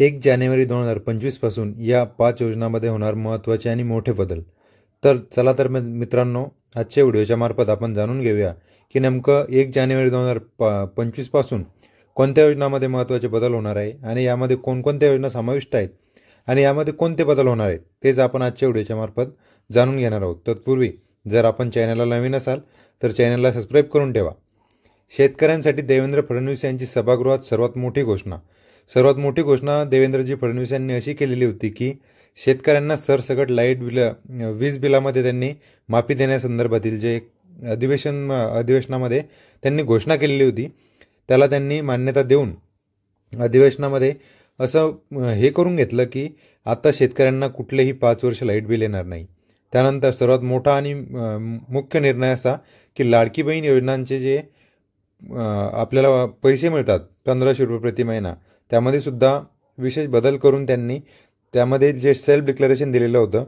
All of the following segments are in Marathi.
1 जानेवारी 2025 पासून या 5 योजनांमध्ये होणार महत्त्वाचे आणि मोठे बदल। तर चला तर मित्रांनो, आजच्या व्हिडिओच्या मार्फत आपण जाणून घेऊया की नेमकं 1 जानेवारी 2025 पासून कोणत्या योजनांमध्ये महत्त्वाचे बदल होणार आहे आणि यामध्ये कोणकोणत्या योजना समाविष्ट आहेत आणि यामध्ये कोणते बदल होणार आहेत तेच आपण आजच्या व्हिडिओच्या मार्फत जाणून घेणार आहोत। तत्पूर्वी जर आपण चॅनलला नवीन असाल तर चॅनलला सबस्क्राइब करून ठेवा। शेतकऱ्यांसाठी देवेंद्र फडणवीस यांची सभागृहात सर्वात मोठी घोषणा देवेंद्रजी फडणवीस यांनी अशी केलेली होती की शेतकऱ्यांना सरसकट लाईट बिल वीज बिलामध्ये त्यांनी माफी देण्यासंदर्भातील जे अधिवेशनामध्ये त्यांनी घोषणा केलेली होती त्याला त्यांनी मान्यता देऊन अधिवेशनामध्ये असं हे करून घेतलं की आता शेतकऱ्यांना कुठलेही 5 वर्ष लाईट बिल येणार नाही। त्यानंतर सर्वात मोठा आणि मुख्य निर्णय असा की लाडकी बहीण योजनांचे जे आपल्याला पैसे मिळतात 1500 रुपये प्रति महिना त्यामध्ये सुद्धा विशेष बदल करून त्यांनी त्यामध्ये जे सेल्फ डिक्लेरेशन दिलेलं होतं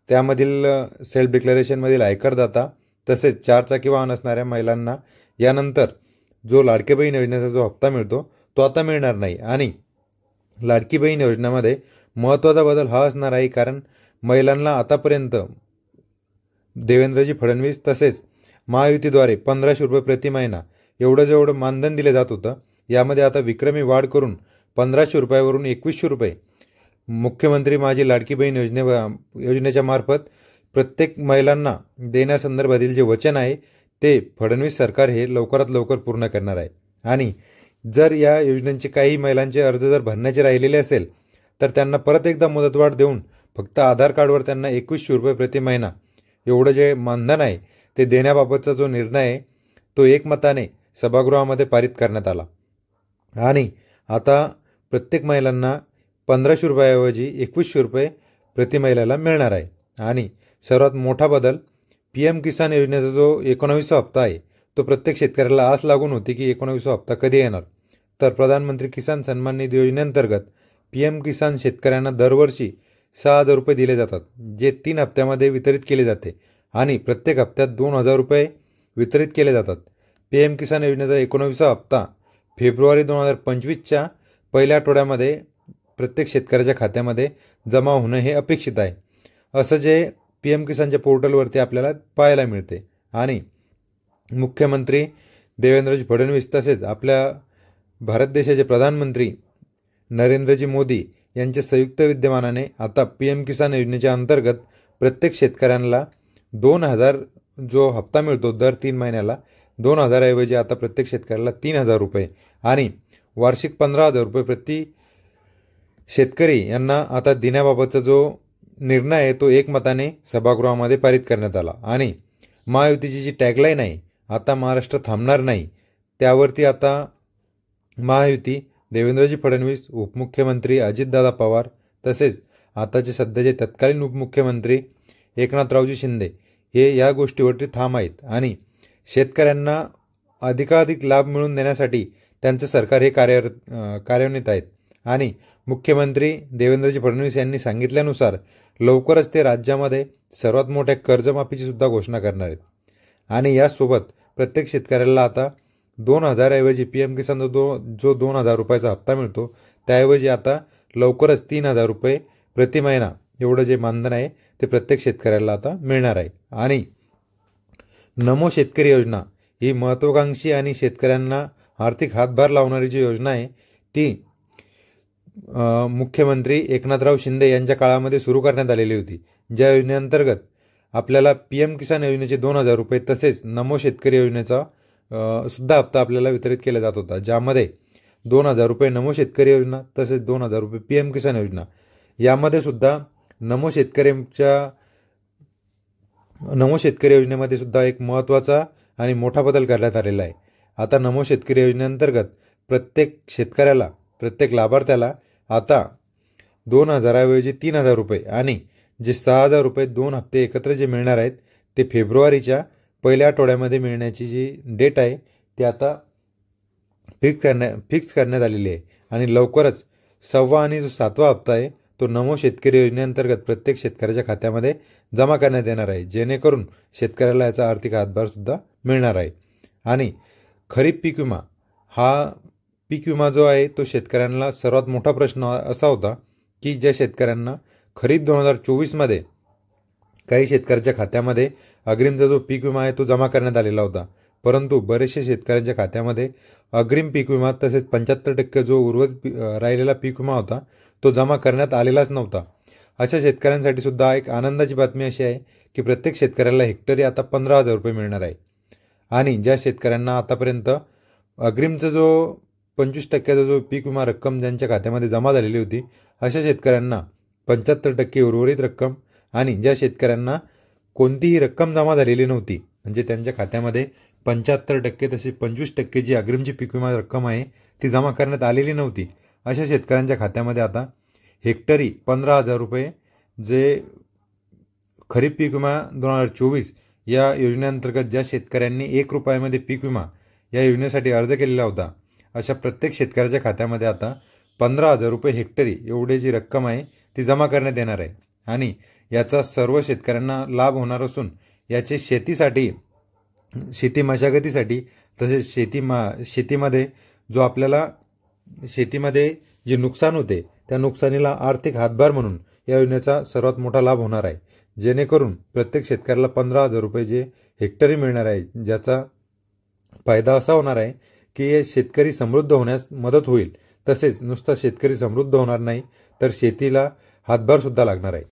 त्यामधील सेल्फ डिक्लेरेशनमधील आयकरदाता तसेच 4 चाकी वाहन असणाऱ्या महिलांना यानंतर जो लाडकी बहीण योजनेचा जो हप्ता मिळतो तो आता मिळणार नाही। आणि लाडकी बहीण योजनेमध्ये महत्त्वाचा बदल हा असणार आहे कारण महिलांना आतापर्यंत देवेंद्रजी फडणवीस तसेच महायुतीद्वारे 1500 रुपये प्रति महिना जेवढं मानधन दिले जात होतं यामध्ये आता विक्रमी वाढ करून 1500 रुपयावरून 2100 रुपये मुख्यमंत्री माझी लाडकी बहीण योजनेच्या मार्फत प्रत्येक महिलांना देण्यासंदर्भातील जे वचन आहे ते फडणवीस सरकार हे लवकरात लवकर पूर्ण करणार आहे। आणि जर या योजनेचे काही महिलांचे अर्ज जर भरण्याचे राहिलेले असेल तर त्यांना परत एकदा मुदतवाढ देऊन फक्त आधार कार्डवर त्यांना 2100 रुपये प्रति महिना एवढं जे मानधन आहे ते देण्याबाबतचा जो निर्णय आहे तो एकमताने सभागृहामध्ये पारित करण्यात आला। आणि आता प्रत्येक महिलांना 1500 रुपयाऐवजी 2100 रुपये प्रति महिलेला मिळणार आहे। आणि सर्वात मोठा बदल PM किसान योजनेचा जो 19वा हप्ता आहे तो प्रत्येक शेतकऱ्याला आस लागून होती की 19वा हप्ता कधी येणार। तर प्रधानमंत्री किसान सन्मान निधी योजनेअंतर्गत PM किसान शेतकऱ्यांना दरवर्षी 6000 रुपये दिले जातात जे 3 हप्त्यामध्ये वितरित केले जाते आणि प्रत्येक हप्त्यात 2000 रुपये वितरित केले जातात। PM किसान योजनेचा 19वा हप्ता फेब्रुवारी 2025च्या पहिल्या आठवड्यामध्ये प्रत्येक शेतकऱ्याच्या खात्यामध्ये जमा होणं हे अपेक्षित आहे असं जे PM किसानच्या पोर्टलवरती आपल्याला पाहायला मिळते। आणि मुख्यमंत्री देवेंद्रजी फडणवीस तसेच आपल्या भारत देशाचे प्रधानमंत्री नरेंद्रजी मोदी यांच्या संयुक्त विद्यमानाने आता PM किसान योजनेच्या अंतर्गत प्रत्येक शेतकऱ्यांना 2000 जो हप्ता मिळतो दर 3 महिन्याला 2000 ऐवजी आता प्रत्येक शेतकऱ्याला 3000 रुपये आणि वार्षिक 15000 रुपये प्रति शेतकरी यांना आता देण्याबाबतचा जो निर्णय आहे तो एकमताने सभागृहामध्ये पारित करण्यात आला। आणि महायुतीची जी टॅगलाईन आहे आता महाराष्ट्र थांबणार नाही त्यावरती आता महायुती देवेंद्रजी फडणवीस उपमुख्यमंत्री अजितदादा पवार तसेच आताचे सध्याचे तत्कालीन उपमुख्यमंत्री एकनाथरावजी शिंदे हे या गोष्टीवरती ठाम आहेत आणि शेतकऱ्यांना अधिकाधिक लाभ मिळवून देण्यासाठी त्यांचं सरकार हे कार्यान्वित आहेत। आणि मुख्यमंत्री देवेंद्रजी फडणवीस यांनी सांगितल्यानुसार लवकरच ते राज्यामध्ये सर्वात मोठ्या कर्जमाफीची सुद्धा घोषणा करणार आहेत। आणि यासोबत प्रत्येक शेतकऱ्याला आता 2000 ऐवजी PM किसानचा जो 2000 रुपयाचा हप्ता मिळतो त्याऐवजी आता लवकरच 3000 रुपये प्रति महिना एवढं जे मानधन आहे ते प्रत्येक शेतकऱ्याला आता मिळणार आहे। आणि नमो शेतकरी योजना ही महत्त्वाकांक्षी आणि शेतकऱ्यांना आर्थिक हातभार लावणारी जी योजना आहे ती मुख्यमंत्री एकनाथराव शिंदे यांच्या काळामध्ये सुरू करण्यात आलेली होती। ज्या योजनेअंतर्गत आपल्याला PM किसान योजनेचे 2000 रुपये तसेच नमो शेतकरी योजनेचा सुद्धा हप्ता आपल्याला वितरित केला जात होता ज्यामध्ये 2000 रुपये नमो शेतकरी योजना तसेच 2000 रुपये PM किसान योजना। यामध्ये सुद्धा नमो शेतकरी योजनेमध्ये सुद्धा एक महत्त्वाचा आणि मोठा बदल करण्यात आलेला आहे। आता नमो शेतकरी योजनेअंतर्गत प्रत्येक शेतकऱ्याला प्रत्येक लाभार्थ्याला आता 2000 ऐवजी 3000 रुपये आणि जे 6000 रुपये 2 हप्ते एकत्र जे मिळणार आहेत ते फेब्रुवारीच्या पहिल्या आठवड्यामध्ये मिळण्याची जी डेट आहे ती आता फिक्स करण्यात आलेली आहे। आणि लवकरच 6वा आणि जो 7वा हप्ता आहे तो नमो शेतकरी योजनेअंतर्गत प्रत्येक शेतकऱ्याच्या खात्यामध्ये जमा करण्यात येणार आहे जेणेकरून शेतकऱ्याला याचा आर्थिक हातभार सुद्धा मिळणार आहे। आणि खरीप पीक विमा हा पीक विमा जो आहे तो शेतकऱ्यांना सर्वात मोठा प्रश्न असा होता की ज्या शेतकऱ्यांना खरीप 2024मध्ये काही शेतकऱ्यांच्या खात्यामध्ये अग्रिमचा जो पीक विमा आहे तो जमा करण्यात आलेला होता, परंतु बरेचसे शेतकऱ्यांच्या खात्यामध्ये अग्रिम पीक विमा तसेच 75% जो उर्वरित राहिलेला पीक विमा होता तो जमा करण्यात आलेलाच नव्हता. अशा शेतकऱ्यांसाठी सुद्धा एक आनंदाची बातमी अशी आहे की प्रत्येक शेतकऱ्याला हेक्टरी आता 15,000 रुपये मिळणार आहे. आणि ज्या शेतकऱ्यांना आतापर्यंत अग्रिमचा जो 25% जो पीक विमा रक्कम ज्यांच्या खात्यामध्ये जमा झालेली होती अशा शेतकऱ्यांना 75% उर्वरित रक्कम, आणि ज्या शेतकऱ्यांना कोणतीही रक्कम जमा झालेली नव्हती म्हणजे त्यांच्या खात्यामध्ये 75% तसे 25% जी अग्रिमची पीक विमा रक्कम आहे ती जमा करण्यात आलेली नव्हती, अशा शेतकऱ्यांच्या खात्यामध्ये आता हेक्टरी 15,000 रुपये जे खरीप पीक विमा 2024 या योजनेअंतर्गत ज्या शेतकऱ्यांनी 1 रुपयामध्ये पीक विमा या योजनेसाठी अर्ज केलेला होता अशा प्रत्येक शेतकऱ्याच्या खात्यामध्ये आता 15,000 रुपये हेक्टरी एवढी जी रक्कम आहे ती जमा करण्यात येणार आहे. आणि याचा सर्व शेतकऱ्यांना लाभ होणार असून याचे शेती मशागतीसाठी तसेच शेतीमध्ये जो आपल्याला शेतीमध्ये जे नुकसान होते त्या नुकसानीला आर्थिक हातभार म्हणून या योजनेचा सर्वात मोठा लाभ होणार आहे, जेणेकरून प्रत्येक शेतकऱ्याला 15,000 रुपये जे हेक्टरी मिळणार आहे, ज्याचा फायदा असा होणार आहे की हे शेतकरी समृद्ध होण्यास मदत होईल. तसेच नुसता शेतकरी समृद्ध होणार नाही तर शेतीला हातभार सुद्धा लागणार आहे.